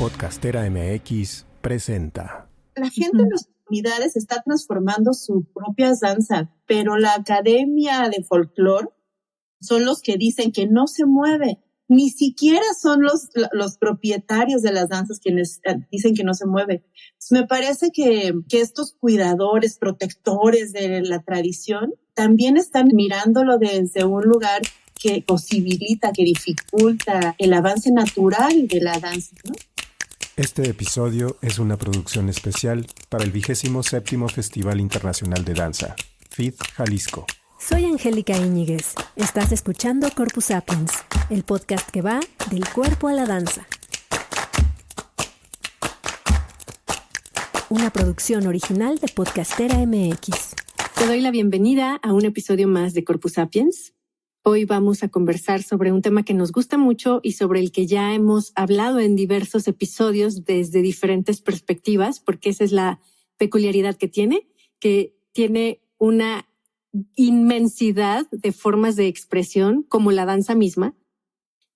Podcastera MX presenta. La gente en las comunidades está transformando sus propias danzas, pero la Academia de Folclore son los que dicen que no se mueve. Ni siquiera son los propietarios de las danzas quienes dicen que no se mueve. Me parece que estos cuidadores, protectores de la tradición, también están mirándolo desde un lugar que posibilita, que dificulta el avance natural de la danza, ¿no? Este episodio es una producción especial para el 27º Festival Internacional de Danza, FID Jalisco. Soy Angélica Íñiguez. Estás escuchando Corpus Sapiens, el podcast que va del cuerpo a la danza. Una producción original de Podcastera MX. Te doy la bienvenida a un episodio más de Corpus Sapiens. Hoy vamos a conversar sobre un tema que nos gusta mucho y sobre el que ya hemos hablado en diversos episodios desde diferentes perspectivas, porque esa es la peculiaridad que tiene una inmensidad de formas de expresión como la danza misma.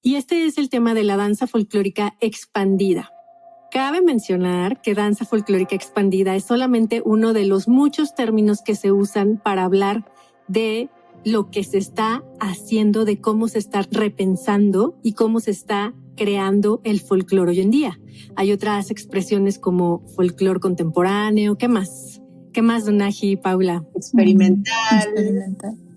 Y este es el tema de la danza folclórica expandida. Cabe mencionar que danza folclórica expandida es solamente uno de los muchos términos que se usan para hablar de lo que se está haciendo, de cómo se está repensando y cómo se está creando el folclore hoy en día. Hay otras expresiones como folclore contemporáneo. ¿Qué más? ¿Qué más, Donaji y Paula? Experimental.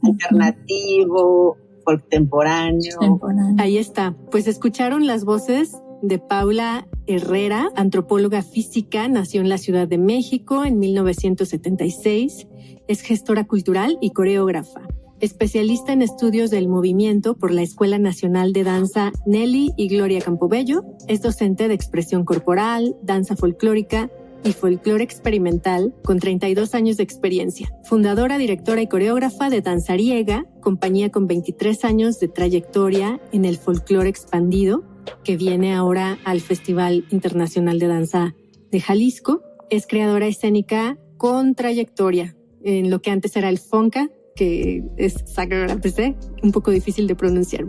Alternativo, contemporáneo. Ahí está. Pues escucharon las voces de Paula Herrera, antropóloga física, nació en la Ciudad de México en 1976, es gestora cultural y coreógrafa. Especialista en estudios del movimiento por la Escuela Nacional de Danza Nelly y Gloria Campobello, es docente de expresión corporal, danza folclórica y folclore experimental con 32 años de experiencia. Fundadora, directora y coreógrafa de Danzariega, compañía con 23 años de trayectoria en el folclore expandido, que viene ahora al Festival Internacional de Danza de Jalisco. Es creadora escénica con trayectoria en lo que antes era el FONCA, que es un poco difícil de pronunciar.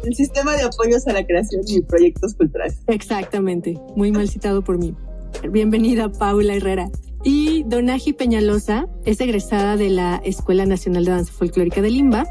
El sistema de apoyos a la creación y proyectos culturales. Exactamente, muy mal citado por mí. Bienvenida, Paula Herrera. Y Donaji Peñalosa es egresada de la Escuela Nacional de Danza Folclórica de Limba.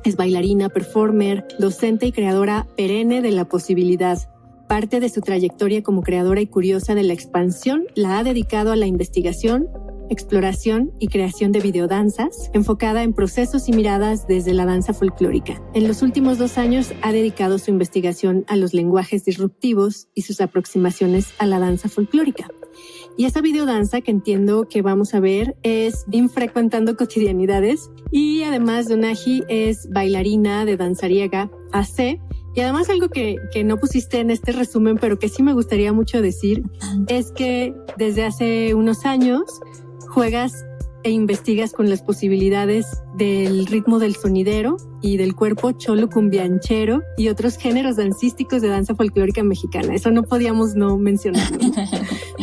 Es bailarina, performer, docente y creadora perenne de la posibilidad. Parte de su trayectoria como creadora y curiosa de la expansión la ha dedicado a la investigación, exploración y creación de videodanzas, enfocada en procesos y miradas desde la danza folclórica. En los últimos 2 años ha dedicado su investigación a los lenguajes disruptivos y sus aproximaciones a la danza folclórica. Y esa videodanza que entiendo que vamos a ver es Infrecuentando Cotidianidades, y además Donaji es bailarina de Danzariega AC. Y además algo que no pusiste en este resumen, pero que sí me gustaría mucho decir, es que desde hace unos años juegas e investigas con las posibilidades del ritmo del sonidero y del cuerpo cholo cumbianchero y otros géneros dancísticos de danza folclórica mexicana. Eso no podíamos no mencionarlo.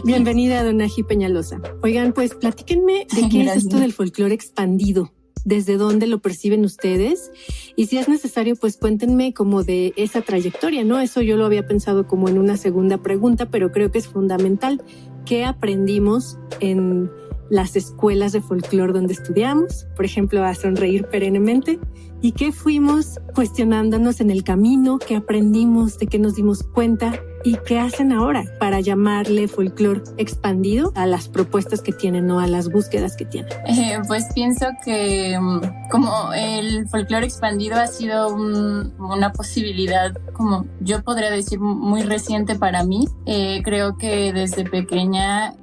Bienvenida, Donaji Peñalosa. Oigan, pues platíquenme de qué es esto del folclore expandido. ¿Desde dónde lo perciben ustedes? Y si es necesario, pues cuéntenme como de esa trayectoria, ¿no? Eso yo lo había pensado como en una segunda pregunta, pero creo que es fundamental. ¿Qué aprendimos en las escuelas de folclore donde estudiamos? Por ejemplo, a sonreír perennemente. ¿Y qué fuimos cuestionándonos en el camino? ¿Qué aprendimos? ¿De qué nos dimos cuenta? ¿Y qué hacen ahora para llamarle folclore expandido a las propuestas que tienen o a las búsquedas que tienen? Pues pienso que como el folclore expandido ha sido una posibilidad, como yo podría decir, muy reciente para mí. Creo que desde pequeña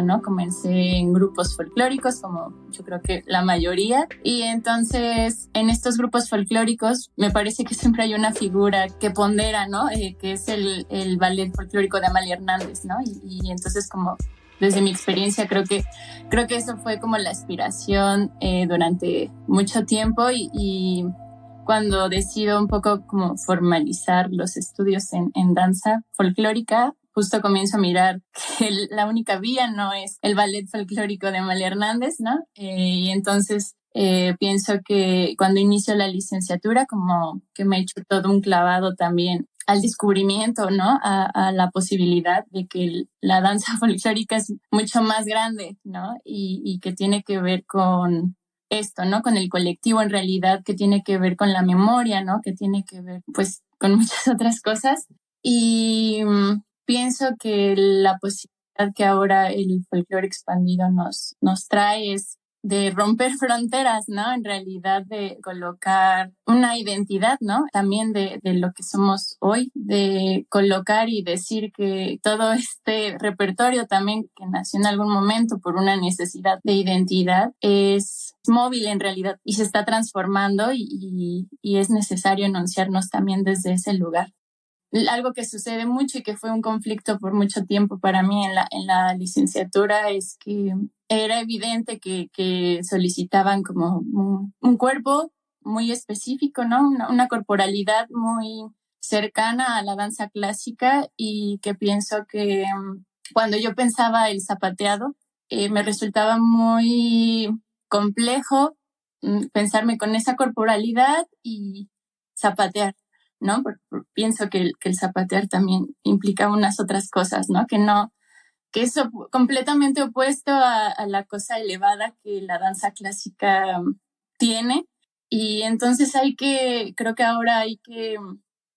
¿no? Comencé en grupos folclóricos, como yo creo que la mayoría. Y entonces en estos grupos folclóricos me parece que siempre hay una figura que pondera, ¿no? Que es el ballet folclórico de Amalia Hernández, ¿no? Y entonces, como desde mi experiencia, creo que eso fue como la aspiración durante mucho tiempo, y cuando decido un poco como formalizar los estudios en danza folclórica, justo comienzo a mirar que la única vía no es el ballet folclórico de Amalia Hernández, ¿no? Y entonces pienso que cuando inicio la licenciatura, como que me he hecho todo un clavado también al descubrimiento, ¿no? A la posibilidad de que la danza folclórica es mucho más grande, ¿no? Y que tiene que ver con esto, ¿no? Con el colectivo en realidad, que tiene que ver con la memoria, ¿no? Que tiene que ver, pues, con muchas otras cosas. Y pienso que la posibilidad que ahora el folclore expandido nos trae es de romper fronteras, ¿no? En realidad de colocar una identidad, ¿no? También de lo que somos hoy, de colocar y decir que todo este repertorio también que nació en algún momento por una necesidad de identidad es móvil en realidad y se está transformando y es necesario enunciarnos también desde ese lugar. Algo que sucede mucho y que fue un conflicto por mucho tiempo para mí en la licenciatura es que era evidente que solicitaban como un cuerpo muy específico, ¿no? Una corporalidad muy cercana a la danza clásica y que pienso que cuando yo pensaba el zapateado, me resultaba muy complejo pensarme con esa corporalidad y zapatear, ¿no? Pienso que el zapatear también implica unas otras cosas, ¿no? Que es completamente opuesto a la cosa elevada que la danza clásica tiene. Y entonces creo que ahora hay que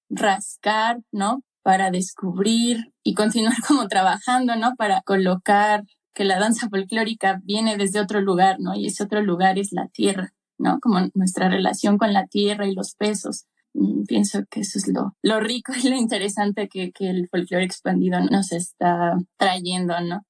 rascar, ¿no? Para descubrir y continuar como trabajando, ¿no? Para colocar que la danza folclórica viene desde otro lugar, ¿no? Y ese otro lugar es la tierra, ¿no? Como nuestra relación con la tierra y los pesos. Pienso que eso es lo rico y lo interesante que el folclore expandido nos está trayendo, ¿no?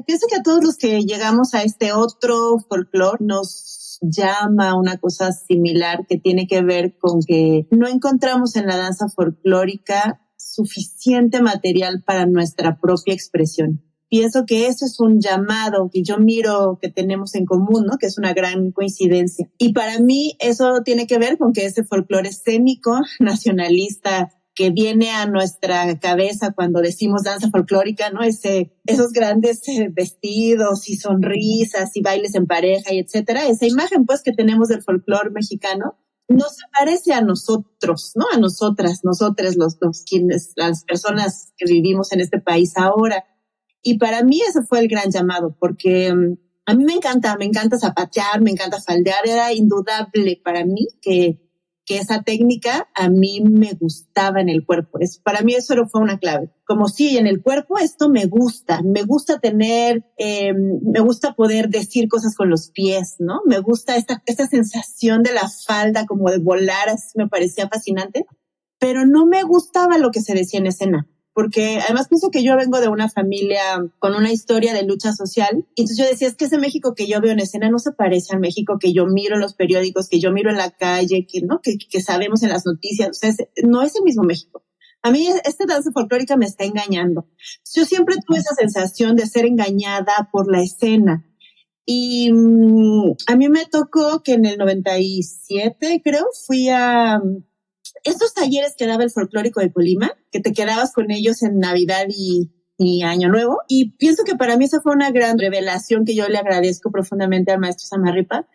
Pienso que a todos los que llegamos a este otro folclore nos llama una cosa similar que tiene que ver con que no encontramos en la danza folclórica suficiente material para nuestra propia expresión. Pienso que eso es un llamado que yo miro que tenemos en común, ¿no? Que es una gran coincidencia. Y para mí eso tiene que ver con que ese folclore escénico, nacionalista, que viene a nuestra cabeza cuando decimos danza folclórica, ¿no? Esos grandes vestidos y sonrisas y bailes en pareja y etcétera. Esa imagen, pues, que tenemos del folclore mexicano no se parece a nosotros, ¿no? A nosotras, las personas que vivimos en este país ahora. Y para mí ese fue el gran llamado, porque a mí me encanta zapatear, me encanta faldear. Era indudable para mí que esa técnica a mí me gustaba en el cuerpo. Para mí eso fue una clave. Como sí, en el cuerpo esto me gusta tener, me gusta poder decir cosas con los pies, ¿no? Me gusta esta sensación de la falda, como de volar, así me parecía fascinante, pero no me gustaba lo que se decía en escena. Porque además pienso que yo vengo de una familia con una historia de lucha social. Y entonces yo decía, es que ese México que yo veo en escena no se parece al México que yo miro en los periódicos, que yo miro en la calle, que sabemos en las noticias. O sea, no es el mismo México. A mí esta danza folclórica me está engañando. Yo siempre tuve esa sensación de ser engañada por la escena. Y a mí me tocó que en el 97, creo, fui a estos talleres que daba el Folclórico de Colima, que te quedabas con ellos en Navidad y Año Nuevo. Y pienso que para mí esa fue una gran revelación que yo le agradezco profundamente al maestro Samarripa,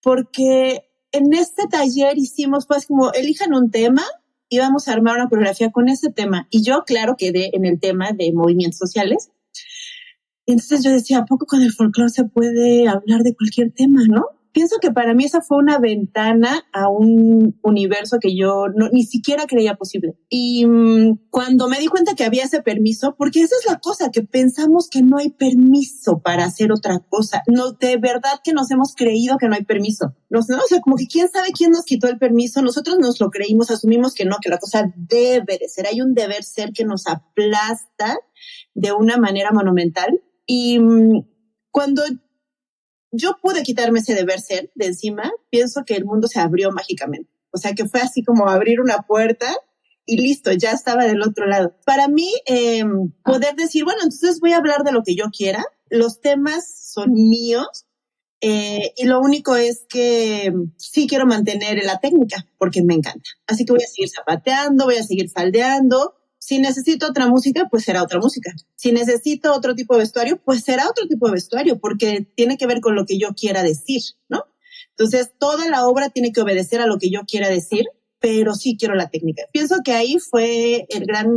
porque en este taller hicimos pues como elijan un tema y vamos a armar una coreografía con ese tema. Y yo, claro, quedé en el tema de movimientos sociales. Y entonces yo decía, ¿a poco con el folclore se puede hablar de cualquier tema, no? Pienso que para mí esa fue una ventana a un universo que yo ni siquiera creía posible. Y cuando me di cuenta que había ese permiso, porque esa es la cosa, que pensamos que no hay permiso para hacer otra cosa. No, de verdad que nos hemos creído que no hay permiso. O sea, como que quién sabe quién nos quitó el permiso. Nosotros nos lo creímos, asumimos que no, que la cosa debe de ser. Hay un deber ser que nos aplasta de una manera monumental. Y cuando yo pude quitarme ese deber ser de encima, pienso que el mundo se abrió mágicamente. O sea, que fue así como abrir una puerta y listo, ya estaba del otro lado. Para mí, poder decir, bueno, entonces voy a hablar de lo que yo quiera. Los temas son míos y lo único es que sí quiero mantener la técnica porque me encanta. Así que voy a seguir zapateando, voy a seguir faldeando. Si necesito otra música, pues será otra música. Si necesito otro tipo de vestuario, pues será otro tipo de vestuario, porque tiene que ver con lo que yo quiera decir, ¿no? Entonces, toda la obra tiene que obedecer a lo que yo quiera decir, pero sí quiero la técnica. Pienso que ahí fue el gran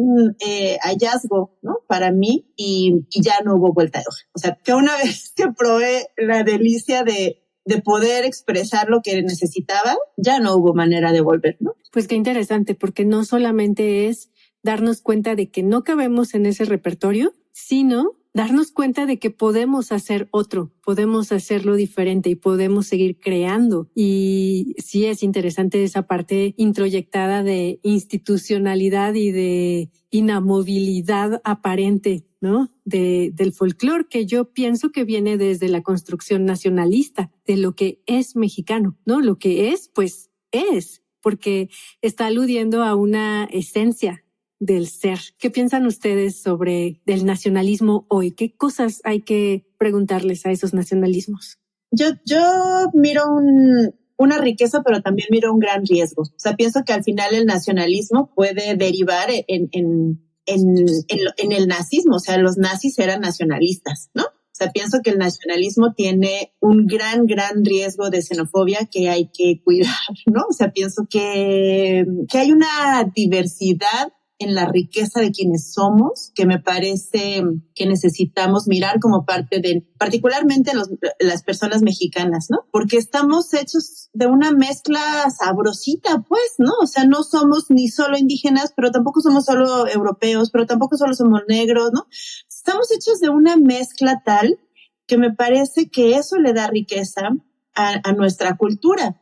hallazgo, ¿no? Para mí, y ya no hubo vuelta de hoja. O sea, que una vez que probé la delicia de poder expresar lo que necesitaba, ya no hubo manera de volver, ¿no? Pues qué interesante, porque no solamente es darnos cuenta de que no cabemos en ese repertorio, sino darnos cuenta de que podemos hacer otro, podemos hacerlo diferente y podemos seguir creando. Y sí es interesante esa parte introyectada de institucionalidad y de inamovilidad aparente, ¿no? Del folclore, que yo pienso que viene desde la construcción nacionalista, de lo que es mexicano, ¿no? Lo que es, pues es, porque está aludiendo a una esencia del ser. ¿Qué piensan ustedes sobre el nacionalismo hoy? ¿Qué cosas hay que preguntarles a esos nacionalismos? Yo miro una riqueza, pero también miro un gran riesgo. O sea, pienso que al final el nacionalismo puede derivar en el nazismo. O sea, los nazis eran nacionalistas, ¿no? O sea, pienso que el nacionalismo tiene un gran riesgo de xenofobia que hay que cuidar, ¿no? O sea, pienso que hay una diversidad en la riqueza de quienes somos, que me parece que necesitamos mirar como parte de, particularmente las personas mexicanas, ¿no? Porque estamos hechos de una mezcla sabrosita, pues, ¿no? O sea, no somos ni solo indígenas, pero tampoco somos solo europeos, pero tampoco solo somos negros, ¿no? Estamos hechos de una mezcla tal que me parece que eso le da riqueza a nuestra cultura.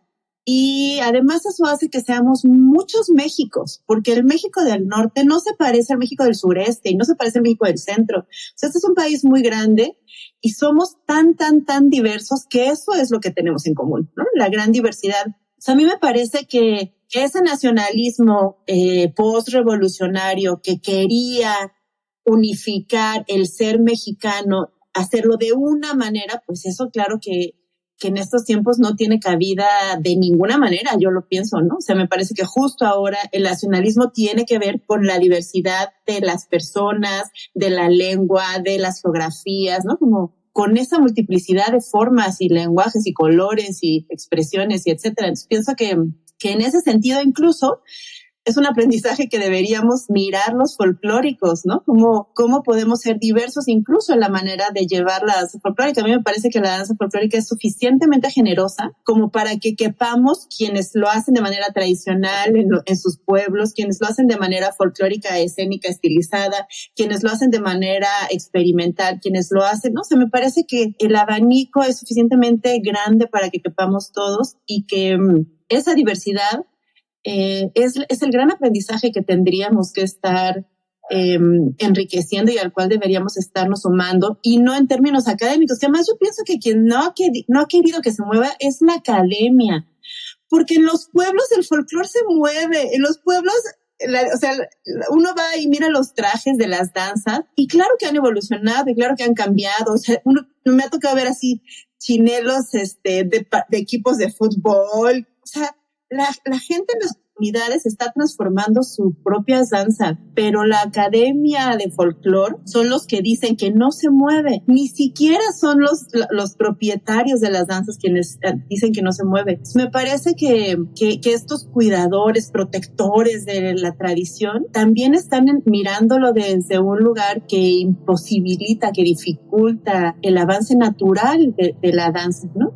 Y además eso hace que seamos muchos Méxicos, porque el México del norte no se parece al México del sureste y no se parece al México del centro. O sea, este es un país muy grande y somos tan diversos que eso es lo que tenemos en común, ¿no? La gran diversidad. O sea, a mí me parece que ese nacionalismo post-revolucionario que quería unificar el ser mexicano, hacerlo de una manera, pues eso claro que en estos tiempos no tiene cabida de ninguna manera, yo lo pienso, ¿no? O sea, me parece que justo ahora el nacionalismo tiene que ver con la diversidad de las personas, de la lengua, de las geografías, ¿no? Como con esa multiplicidad de formas y lenguajes y colores y expresiones y etcétera. Entonces pienso que en ese sentido incluso es un aprendizaje que deberíamos mirar los folclóricos, ¿no? Cómo podemos ser diversos incluso en la manera de llevar la danza folclórica. A mí me parece que la danza folclórica es suficientemente generosa como para que quepamos quienes lo hacen de manera tradicional en sus pueblos, quienes lo hacen de manera folclórica, escénica, estilizada, quienes lo hacen de manera experimental, quienes lo hacen, ¿no? O sea, me parece que el abanico es suficientemente grande para que quepamos todos y que esa diversidad es el gran aprendizaje que tendríamos que estar enriqueciendo y al cual deberíamos estarnos sumando, y no en términos académicos, que además yo pienso que quien no ha querido que se mueva es la academia, porque en los pueblos el folclore se mueve, en los pueblos, o sea, uno va y mira los trajes de las danzas y claro que han evolucionado y claro que han cambiado. O sea, me ha tocado ver así chinelos de equipos de fútbol. O sea, la gente en las comunidades está transformando su propia danza, pero la academia de folclore son los que dicen que no se mueve. Ni siquiera son los propietarios de las danzas quienes dicen que no se mueve. Me parece que estos cuidadores, protectores de la tradición, también están mirándolo desde un lugar que imposibilita, que dificulta el avance natural de la danza, ¿no?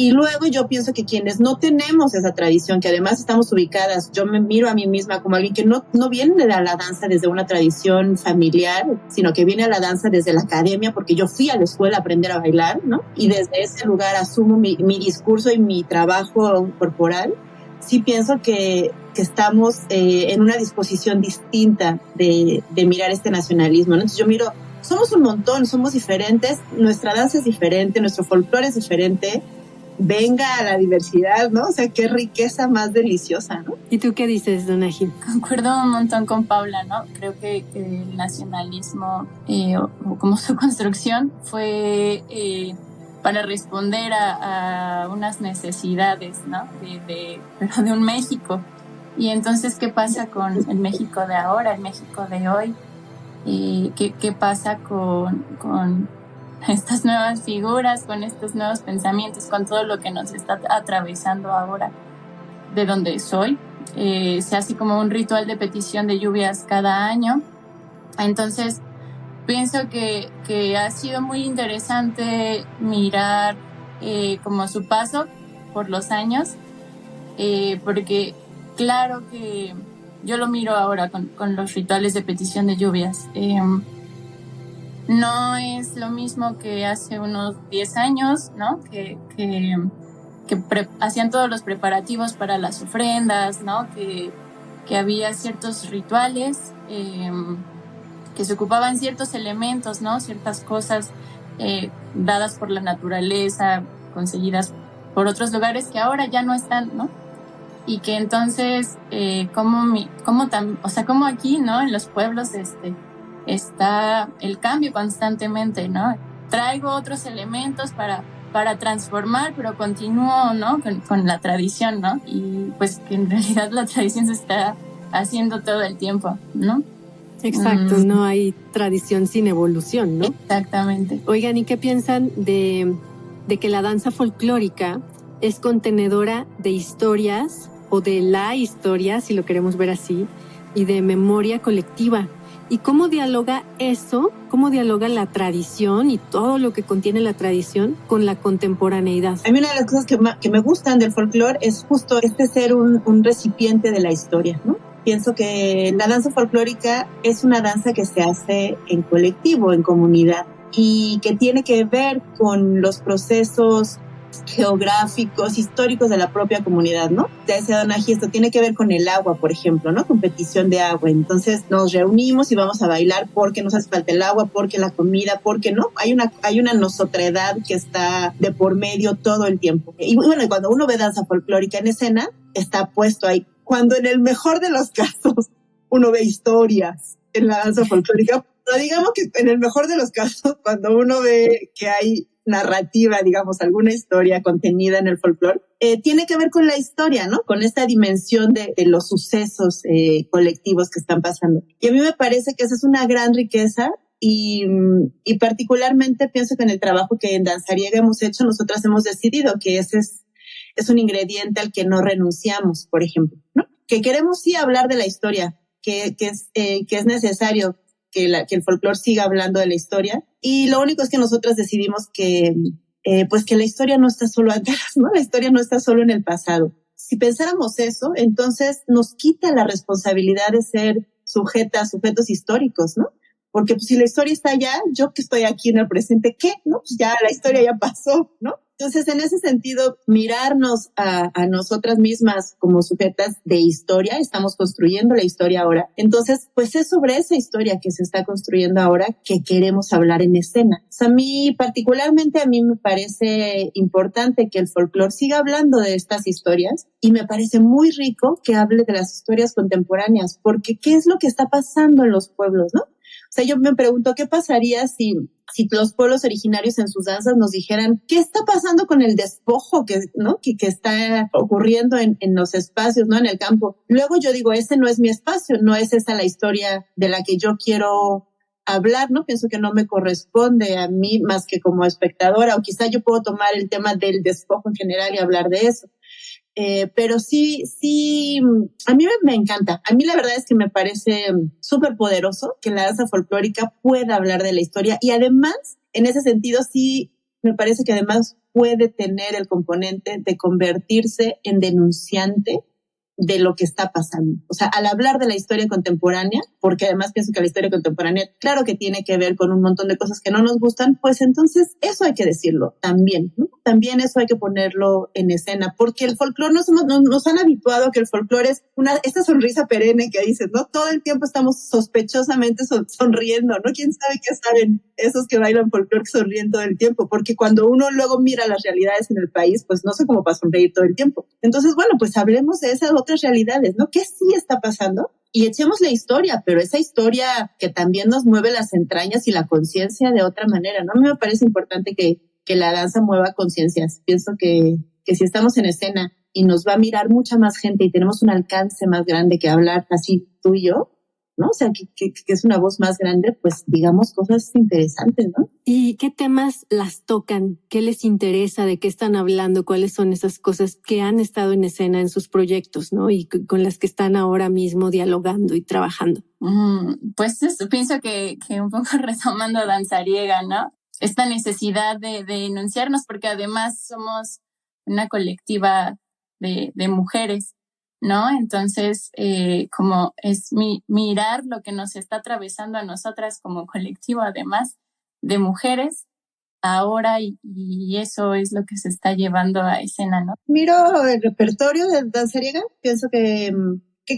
Y luego yo pienso que quienes no tenemos esa tradición, que además estamos ubicadas, yo me miro a mí misma como alguien que no viene a la danza desde una tradición familiar, sino que viene a la danza desde la academia, porque yo fui a la escuela a aprender a bailar, ¿no? Y desde ese lugar asumo mi discurso y mi trabajo corporal. Sí pienso que estamos en una disposición distinta de mirar este nacionalismo, ¿no? Entonces yo miro, somos un montón, somos diferentes, nuestra danza es diferente, nuestro folclore es diferente. Venga a la diversidad, ¿no? O sea, qué riqueza más deliciosa, ¿no? ¿Y tú qué dices, Donají? Concuerdo un montón con Paula, ¿no? Creo que el nacionalismo o como su construcción fue para responder a unas necesidades, ¿no? Pero de un México. Y entonces, ¿qué pasa con el México de ahora, el México de hoy? ¿Qué pasa con estas nuevas figuras, con estos nuevos pensamientos, con todo lo que nos está atravesando ahora, de donde soy, se hace como un ritual de petición de lluvias cada año. Entonces, pienso que ha sido muy interesante mirar como su paso por los años, porque claro que yo lo miro ahora con los rituales de petición de lluvias. No es lo mismo que hace unos 10 años, ¿no? Que hacían todos los preparativos para las ofrendas, ¿no? Que había ciertos rituales, que se ocupaban ciertos elementos, ¿no? Ciertas cosas dadas por la naturaleza, conseguidas por otros lugares que ahora ya no están, ¿no? Y que entonces, como aquí, ¿no? En los pueblos está el cambio constantemente, ¿no? Traigo otros elementos para transformar, pero continúo, ¿no? Con la tradición, ¿no? Y pues que en realidad la tradición se está haciendo todo el tiempo, ¿no? Exacto, no hay tradición sin evolución, ¿no? Exactamente. Oigan, ¿y qué piensan de que la danza folclórica es contenedora de historias o de la historia, si lo queremos ver así, y de memoria colectiva? ¿Y cómo dialoga eso, cómo dialoga la tradición y todo lo que contiene la tradición con la contemporaneidad? A mí una de las cosas que me gustan del folclore es justo ser un recipiente de la historia, ¿no? Pienso que la danza folclórica es una danza que se hace en colectivo, en comunidad, y que tiene que ver con los procesos geográficos, históricos de la propia comunidad, ¿no? Ya decía Donaji, esto tiene que ver con el agua, por ejemplo, ¿no? Competición de agua. Entonces nos reunimos y vamos a bailar porque nos hace falta el agua, porque la comida, porque no. Hay una nosotredad que está de por medio todo el tiempo. Y bueno, cuando uno ve danza folclórica en escena, está puesto ahí. Cuando en el mejor de los casos uno ve historias en la danza folclórica, pero digamos que en el mejor de los casos, cuando uno ve que hay narrativa, digamos, alguna historia contenida en el folclore, tiene que ver con la historia, ¿no? Con esta dimensión de los sucesos colectivos que están pasando. Y a mí me parece que esa es una gran riqueza y particularmente pienso que en el trabajo que en Danzariega hemos hecho, nosotras hemos decidido que ese es un ingrediente al que no renunciamos, por ejemplo, ¿no? Que queremos sí hablar de la historia, que es necesario que el folclore siga hablando de la historia, y lo único es que nosotras decidimos que la historia no está solo atrás, ¿no? La historia no está solo en el pasado. Si pensáramos eso, entonces nos quita la responsabilidad de ser sujetos históricos, ¿no? Porque pues, si la historia está allá, yo que estoy aquí en el presente, ¿qué? ¿No? Pues ya la historia ya pasó, ¿no? Entonces, en ese sentido, mirarnos a nosotras mismas como sujetas de historia, estamos construyendo la historia ahora. Entonces, pues es sobre esa historia que se está construyendo ahora que queremos hablar en escena. O sea, particularmente a mí me parece importante que el folclore siga hablando de estas historias y me parece muy rico que hable de las historias contemporáneas, porque ¿qué es lo que está pasando en los pueblos, no? O sea, yo me pregunto, ¿qué pasaría si los pueblos originarios en sus danzas nos dijeran qué está pasando con el despojo que está ocurriendo en los espacios, ¿no? En el campo. Luego yo digo, ese no es mi espacio, no es esa la historia de la que yo quiero hablar, ¿no? Pienso que no me corresponde a mí más que como espectadora, o quizá yo puedo tomar el tema del despojo en general y hablar de eso. Pero sí, a mí me encanta. A mí la verdad es que me parece súper poderoso que la danza folclórica pueda hablar de la historia, y además, en ese sentido, sí me parece que además puede tener el componente de convertirse en denunciante de lo que está pasando. O sea, al hablar de la historia contemporánea, porque además pienso que la historia contemporánea, claro que tiene que ver con un montón de cosas que no nos gustan, pues entonces eso hay que decirlo también, ¿no? También eso hay que ponerlo en escena, porque el folclore nos han habituado a que el folclore es esta sonrisa perenne que dices, ¿no? Todo el tiempo estamos sospechosamente sonriendo, ¿no? ¿Quién sabe qué saben esos que bailan folclore que sonríen todo el tiempo? Porque cuando uno luego mira las realidades en el país, pues no sé cómo para sonreír todo el tiempo. Entonces, bueno, pues hablemos de esas otras realidades, ¿no? ¿Qué sí está pasando? Y echemos la historia, pero esa historia que también nos mueve las entrañas y la conciencia de otra manera, ¿no? A mí me parece importante que la danza mueva conciencias. Pienso que si estamos en escena y nos va a mirar mucha más gente y tenemos un alcance más grande que hablar así tú y yo, ¿no? O sea, que es una voz más grande, pues digamos cosas interesantes, ¿no? ¿Y qué temas las tocan? ¿Qué les interesa? ¿De qué están hablando? ¿Cuáles son esas cosas que han estado en escena en sus proyectos, ¿no? Y con las que están ahora mismo dialogando y trabajando. Pues pienso que un poco retomando Danzariega, ¿no? Esta necesidad de denunciarnos, porque además somos una colectiva de mujeres, ¿no? Entonces, como es mirar lo que nos está atravesando a nosotras como colectivo, además de mujeres, ahora, y eso es lo que se está llevando a escena, ¿no? Miro el repertorio de Danzariega, pienso que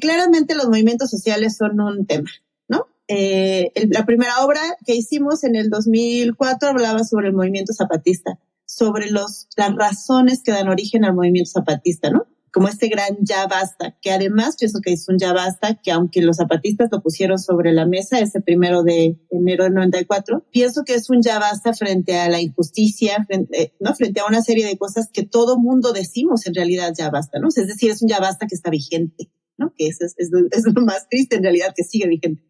claramente los movimientos sociales son un tema, ¿no? La primera obra que hicimos en el 2004 hablaba sobre el movimiento zapatista, sobre las razones que dan origen al movimiento zapatista, ¿no? Como este gran ya basta, que además pienso que es un ya basta, que aunque los zapatistas lo pusieron sobre la mesa ese 1 de enero del 94, pienso que es un ya basta frente a la injusticia, frente a una serie de cosas que todo mundo decimos en realidad ya basta, ¿no? Es decir, es un ya basta que está vigente, ¿no? Que eso es lo más triste en realidad, que sigue vigente.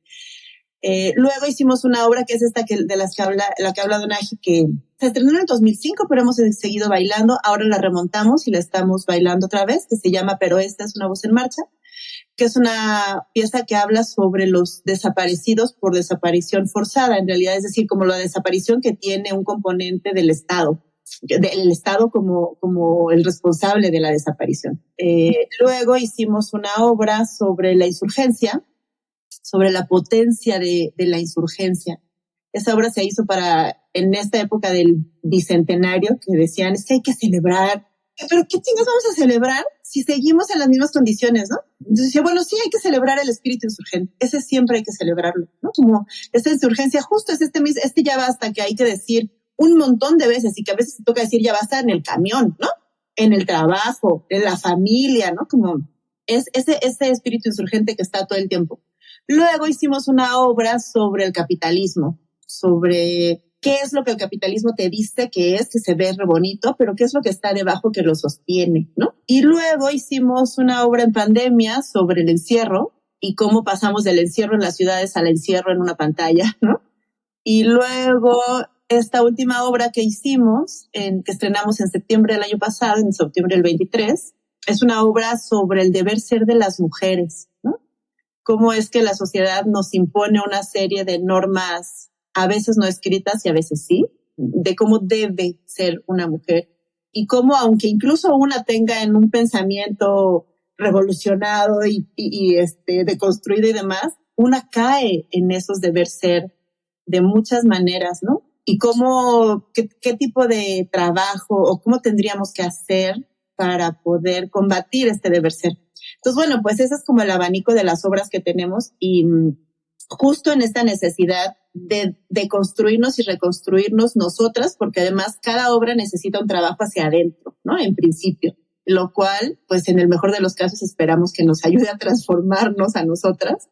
Luego hicimos una obra que es esta de la que habla Donaji, que se estrenó en el 2005, pero hemos seguido bailando. Ahora la remontamos y la estamos bailando otra vez, que se llama Pero esta es una voz en marcha, que es una pieza que habla sobre los desaparecidos por desaparición forzada, en realidad, es decir, como la desaparición que tiene un componente del Estado como el responsable de la desaparición. Luego hicimos una obra sobre la insurgencia, sobre la potencia de la insurgencia. Esa obra se hizo en esta época del bicentenario, que decían, es que hay que celebrar. ¿Pero qué chingas vamos a celebrar si seguimos en las mismas condiciones, no? Entonces decía, bueno, sí, hay que celebrar el espíritu insurgente. Ese siempre hay que celebrarlo, ¿no? Como esta insurgencia, justo es este ya basta que hay que decir un montón de veces, y que a veces se toca decir ya basta en el camión, ¿no? En el trabajo, en la familia, ¿no? Como es ese espíritu insurgente que está todo el tiempo. Luego hicimos una obra sobre el capitalismo, sobre qué es lo que el capitalismo te dice que se ve re bonito, pero qué es lo que está debajo que lo sostiene, ¿no? Y luego hicimos una obra en pandemia sobre el encierro y cómo pasamos del encierro en las ciudades al encierro en una pantalla, ¿no? Y luego esta última obra que hicimos, que estrenamos en septiembre del año pasado, en septiembre del 23, es una obra sobre el deber ser de las mujeres, ¿no? Cómo es que la sociedad nos impone una serie de normas, a veces no escritas y a veces sí, de cómo debe ser una mujer, y cómo, aunque incluso una tenga en un pensamiento revolucionado y deconstruido y demás, una cae en esos deber ser de muchas maneras, ¿no? Y cómo, qué tipo de trabajo o cómo tendríamos que hacer para poder combatir este deber ser. Entonces, bueno, pues ese es como el abanico de las obras que tenemos, y justo en esta necesidad de construirnos y reconstruirnos nosotras, porque además cada obra necesita un trabajo hacia adentro, ¿no? En principio, lo cual, pues en el mejor de los casos esperamos que nos ayude a transformarnos a nosotras,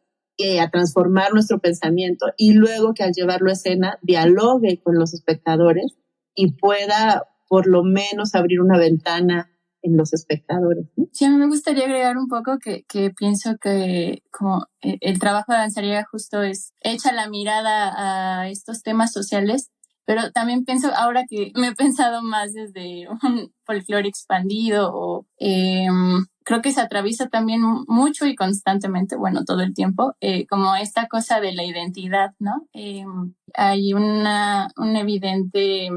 a transformar nuestro pensamiento, y luego que al llevarlo a escena dialogue con los espectadores y pueda por lo menos abrir una ventana en los espectadores, ¿no? Sí, a mí me gustaría agregar un poco que pienso que como el trabajo de Danzariega justo echa la mirada a estos temas sociales, pero también pienso, ahora que me he pensado más desde un folclore expandido, o creo que se atraviesa también mucho y constantemente, bueno, todo el tiempo, como esta cosa de la identidad, ¿no? Hay una evidente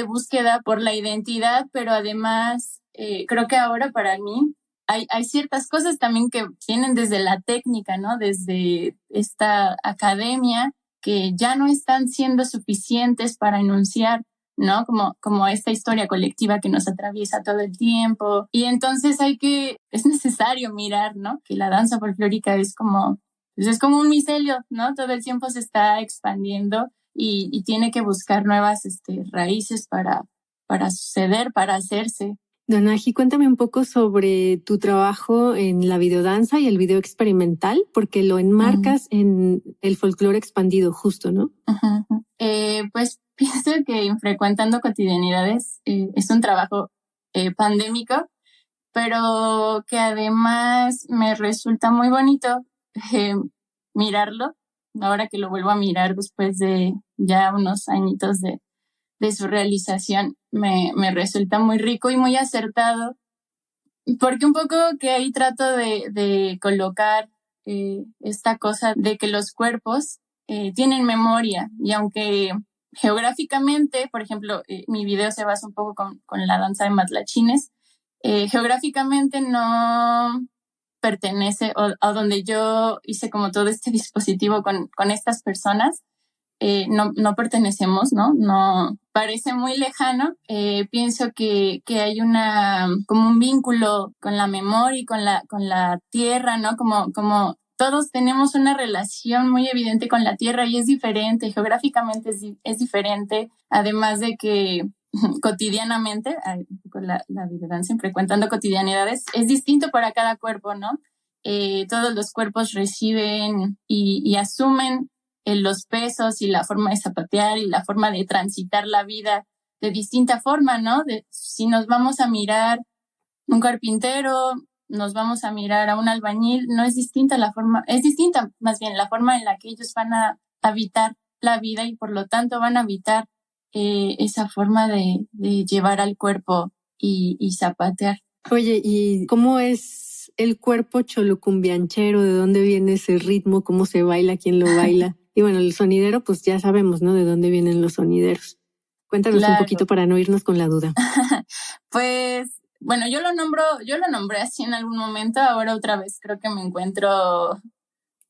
búsqueda por la identidad, pero además creo que ahora para mí hay ciertas cosas también que vienen desde la técnica, ¿no? Desde esta academia, que ya no están siendo suficientes para enunciar, ¿no? Como esta historia colectiva que nos atraviesa todo el tiempo. Y entonces es necesario mirar, ¿no? Que la danza folclórica es como un micelio, ¿no? Todo el tiempo se está expandiendo y tiene que buscar nuevas raíces para suceder, para hacerse. Donaji, cuéntame un poco sobre tu trabajo en la videodanza y el video experimental, porque lo enmarcas en el folclore expandido, justo, ¿no? Pues pienso que Frecuentando Cotidianidades es un trabajo pandémico, pero que además me resulta muy bonito. mirarlo, ahora que lo vuelvo a mirar después de ya unos añitos de su realización, me resulta muy rico y muy acertado, porque un poco que ahí trato de colocar esta cosa de que los cuerpos tienen memoria, y aunque geográficamente, por ejemplo, mi video se basa un poco con la danza de matlachines, geográficamente no pertenece, o donde yo hice como todo este dispositivo con estas personas, no pertenecemos, ¿no? No parece muy lejano. Pienso que hay como un vínculo con la memoria y con la tierra, ¿no? Como todos tenemos una relación muy evidente con la tierra, y es diferente, geográficamente es diferente, además de que cotidianamente, un poco la videodanza, frecuentando cotidianidades, es distinto para cada cuerpo, ¿no? Todos los cuerpos reciben y asumen los pesos y la forma de zapatear y la forma de transitar la vida de distinta forma, ¿no? Si nos vamos a mirar un carpintero, nos vamos a mirar a un albañil, no es distinta la forma, es distinta más bien la forma en la que ellos van a habitar la vida, y por lo tanto van a habitar esa forma de llevar al cuerpo y zapatear. Oye, ¿y cómo es el cuerpo cholocumbianchero? ¿De dónde viene ese ritmo? ¿Cómo se baila? ¿Quién lo baila? Y bueno, el sonidero, pues ya sabemos, ¿no? De dónde vienen los sonideros. Cuéntanos un poquito para no irnos con la duda. Pues, bueno, yo lo nombré así en algún momento. Ahora otra vez creo que me encuentro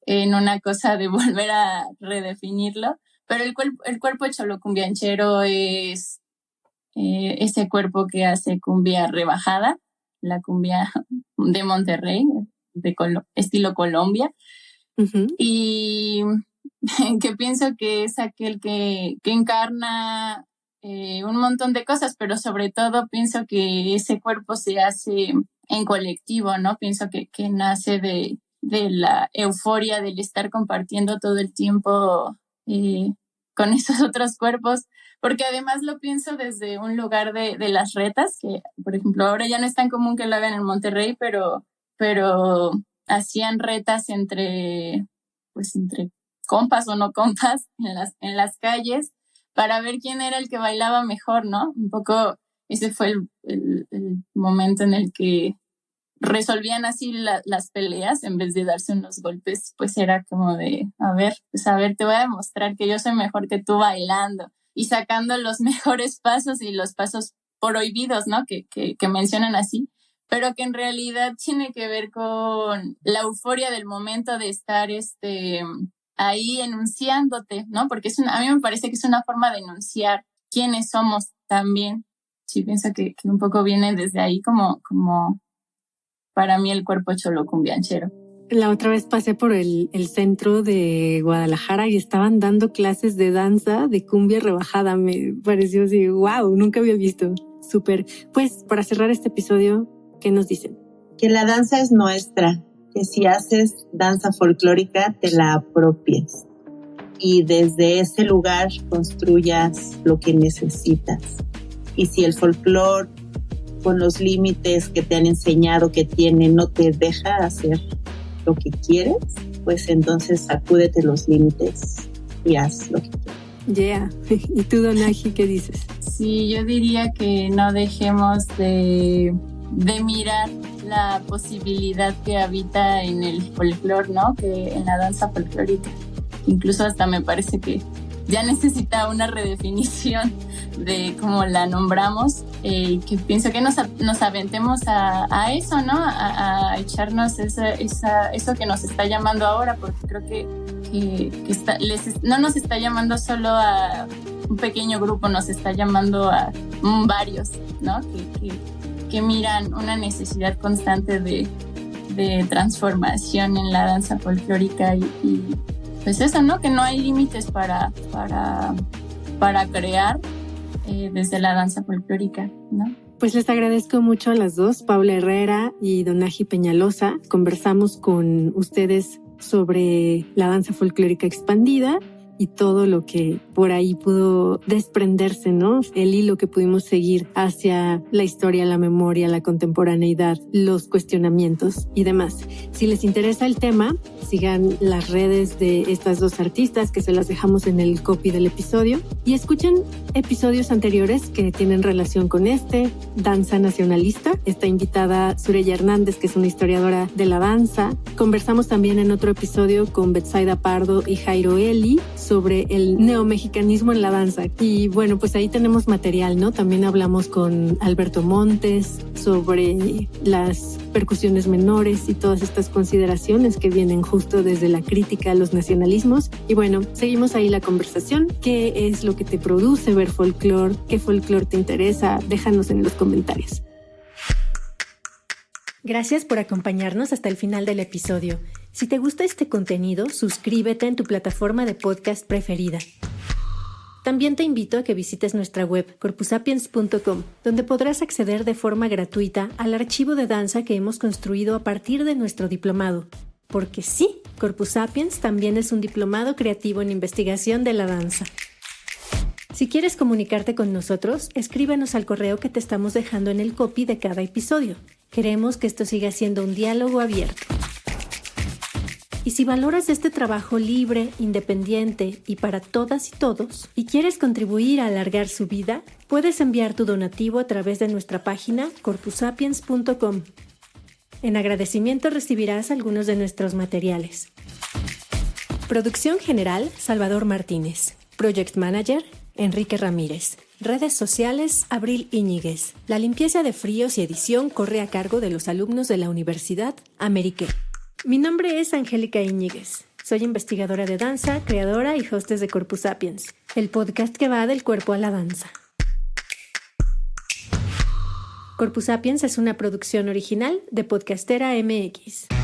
en una cosa de volver a redefinirlo. Pero el cuerpo cholocumbianchero es ese cuerpo que hace cumbia rebajada, la cumbia de Monterrey, estilo Colombia. Uh-huh. Y que pienso que es aquel que encarna un montón de cosas, pero sobre todo pienso que ese cuerpo se hace en colectivo, ¿no? Pienso que nace de la euforia del estar compartiendo todo el tiempo con esos otros cuerpos, porque además lo pienso desde un lugar de las retas, que por ejemplo ahora ya no es tan común que lo hagan en Monterrey, pero hacían retas entre compas o no compas en las calles para ver quién era el que bailaba mejor, ¿no? Un poco ese fue el momento en el que resolvían así las peleas en vez de darse unos golpes, pues era como de, a ver, te voy a demostrar que yo soy mejor que tú bailando, y sacando los mejores pasos y los pasos prohibidos, ¿no? Que mencionan así, pero que en realidad tiene que ver con la euforia del momento de estar ahí enunciándote, ¿no? Porque a mí me parece que es una forma de enunciar quiénes somos también. Sí, pienso que un poco viene desde ahí como para mí el cuerpo cholocumbianchero. La otra vez pasé por el centro de Guadalajara y estaban dando clases de danza de cumbia rebajada. Me pareció así, wow, nunca había visto. Súper. Pues para cerrar este episodio, ¿qué nos dicen? Que la danza es nuestra, que si haces danza folclórica te la apropies y desde ese lugar construyas lo que necesitas. Y si el folclore con los límites que te han enseñado que tiene no te deja hacer lo que quieres, pues entonces sacúdete los límites y haz lo que quieres. Yeah. ¿Y tú, Donaji, qué dices? Sí, yo diría que no dejemos de mirar la posibilidad que habita en el folclore, ¿no? Que en la danza folclórica. Incluso hasta me parece que ya necesita una redefinición de cómo la nombramos, que pienso que nos aventemos a eso, ¿no? A echarnos eso que nos está llamando ahora, porque creo que no nos está llamando solo a un pequeño grupo, nos está llamando a varios, ¿no? Que miran una necesidad constante de transformación en la danza folclórica y pues eso, ¿no? Que no hay límites para crear desde la danza folclórica, ¿no? Pues les agradezco mucho a las dos, Paula Herrera y Donaji Peñalosa. Conversamos con ustedes sobre la danza folclórica expandida y todo lo que por ahí pudo desprenderse, ¿no? El hilo que pudimos seguir hacia la historia, la memoria, la contemporaneidad, los cuestionamientos y demás. Si les interesa el tema, sigan las redes de estas dos artistas que se las dejamos en el copy del episodio y escuchen episodios anteriores que tienen relación con Danza Nacionalista. Está invitada Sureya Hernández, que es una historiadora de la danza. Conversamos también en otro episodio con Betsaida Pardo y Jairo Eli sobre el neomexicanismo en la danza. Y bueno, pues ahí tenemos material, ¿no? También hablamos con Alberto Montes sobre las percusiones menores y todas estas consideraciones que vienen justo desde la crítica a los nacionalismos. Y bueno, seguimos ahí la conversación. ¿Qué es lo que te produce ver folclore? ¿Qué folclore te interesa? Déjanos en los comentarios. Gracias por acompañarnos hasta el final del episodio. Si te gusta este contenido, suscríbete en tu plataforma de podcast preferida. También te invito a que visites nuestra web corpusapiens.com, donde podrás acceder de forma gratuita al archivo de danza que hemos construido a partir de nuestro diplomado. Porque sí, Corpus Sapiens también es un diplomado creativo en investigación de la danza. Si quieres comunicarte con nosotros, escríbenos al correo que te estamos dejando en el copy de cada episodio. Queremos que esto siga siendo un diálogo abierto. Y si valoras este trabajo libre, independiente y para todas y todos, y quieres contribuir a alargar su vida, puedes enviar tu donativo a través de nuestra página corpusapiens.com. En agradecimiento recibirás algunos de nuestros materiales. Producción general, Salvador Martínez. Project Manager, Enrique Ramírez. Redes sociales, Abril Íñiguez. La limpieza de fríos y edición corre a cargo de los alumnos de la Universidad Amérique. Mi nombre es Angélica Íñiguez. Soy investigadora de danza, creadora y hostess de Corpus Sapiens, el podcast que va del cuerpo a la danza. Corpus Sapiens es una producción original de Podcastera MX.